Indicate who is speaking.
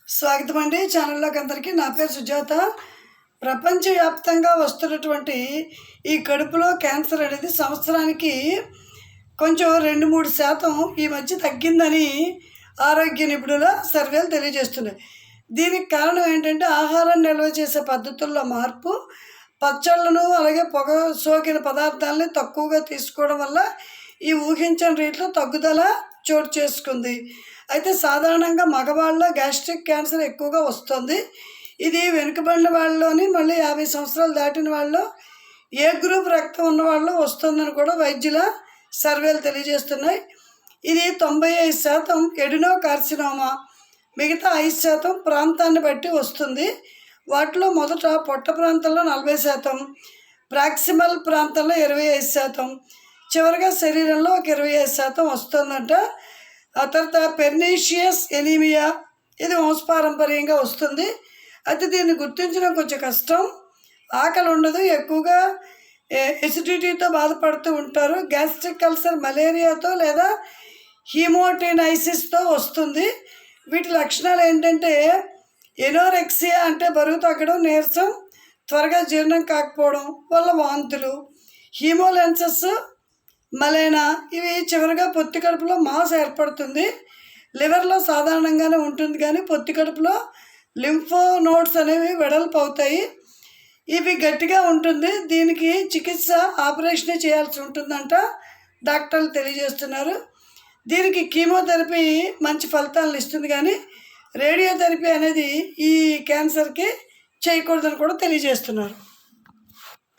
Speaker 1: స్వాగతం అండి ఛానల్లోకి అందరికీ. నా పేరు సుజాత. ప్రపంచవ్యాప్తంగా వస్తున్నటువంటి ఈ కడుపులో క్యాన్సర్ అనేది సంవత్సరానికి కొంచెం 2-3% ఈ మధ్య తగ్గిందని ఆరోగ్య నిపుణుల సర్వేలు తెలియజేస్తున్నాయి. దీనికి కారణం ఏంటంటే ఆహారం నిల్వ చేసే పద్ధతుల్లో మార్పు, పచ్చళ్ళను అలాగే పొగ సోకిన పదార్థాలని తక్కువగా తీసుకోవడం వల్ల ఈ ఊహించని రీతిలో తగ్గుదల చోటు చేసుకుంది. అయితే సాధారణంగా మగవాళ్ళలో గ్యాస్ట్రిక్ క్యాన్సర్ ఎక్కువగా వస్తుంది. ఇది వెనుకబడిన వాళ్ళలోని మళ్ళీ 50 సంవత్సరాలు దాటిన వాళ్ళు ఏ గ్రూప్ రక్తం ఉన్న వాళ్ళు వస్తుందని కూడా వైద్యుల సర్వేలు తెలియజేస్తున్నాయి. ఇది 95% ఎడినో కార్సినోమా, మిగతా 5% ప్రాంతాన్ని బట్టి వస్తుంది. వాటిలో మొదట పొట్ట ప్రాంతంలో 40%, ప్రాక్సిమల్ ప్రాంతంలో 25%, చివరిగా శరీరంలో ఒక 25% వస్తుందంట. ఆ తర్వాత పెర్నీషియస్ ఎనీమియా, ఇది వంశపారంపర్యంగా వస్తుంది. అయితే దీన్ని గుర్తించడం కొంచెం కష్టం. ఆకలి ఉండదు, ఎక్కువగా ఎసిడిటీతో బాధపడుతూ ఉంటారు. గ్యాస్ట్రిక్ అల్సర్ మలేరియాతో లేదా హీమోటైనైసిస్తో వస్తుంది. వీటి లక్షణాలు ఏంటంటే ఎనోరెక్సియా అంటే బరువు తగ్గడం, నీరసం, త్వరగా జీర్ణం కాకపోవడం వల్ల వాంతులు, హీమోలెన్సస్ మలైనా, ఇవి చివరిగా పొత్తి కడుపులో మాస్ ఏర్పడుతుంది. లివర్లో సాధారణంగానే ఉంటుంది కానీ పొత్తి కడుపులో లింఫో నోడ్స్ అనేవి వెడల్పు అవుతాయి. ఇవి గట్టిగా ఉంటుంది. దీనికి చికిత్స ఆపరేషనే చేయాల్సి ఉంటుందంట డాక్టర్లు తెలియజేస్తున్నారు. దీనికి కీమోథెరపీ మంచి ఫలితాలను ఇస్తుంది కానీ రేడియోథెరపీ అనేది ఈ క్యాన్సర్కి చేయకూడదని కూడా తెలియజేస్తున్నారు.